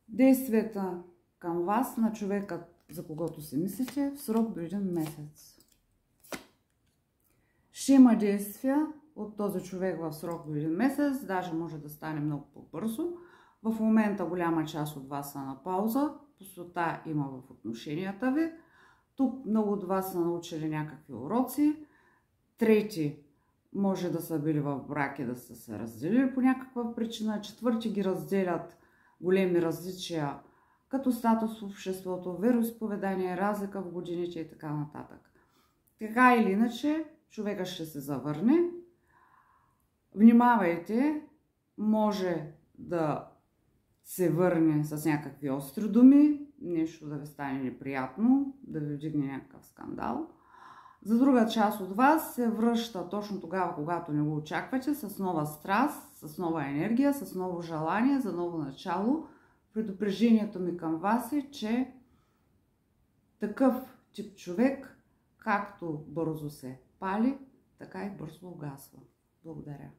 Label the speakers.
Speaker 1: Действията към вас на човека, за когото си мислите, в срок до 1 месец. Ще има действия от този човек в срок до 1 месец, даже може да стане много по-бързо. В момента голяма част от вас са на пауза, пустота има в отношенията ви. Тук много от вас са научили някакви уроци. Трети може да са били в брак и да са се разделили по някаква причина. Четвърти ги разделят големи различия като статус в обществото, вероизповедание, разлика в годините и така нататък. Така или иначе, човека ще се завърне. Внимавайте, може да се върне с някакви остри думи, нещо да ви стане неприятно, да ви вдигне някакъв скандал. За друга част от вас се връща точно тогава, когато не го очаквате, с нова страст, с нова енергия, с ново желание за ново начало. Предупреждението ми към вас е, че такъв тип човек, както бързо се пали, така и бързо угасва. Благодаря.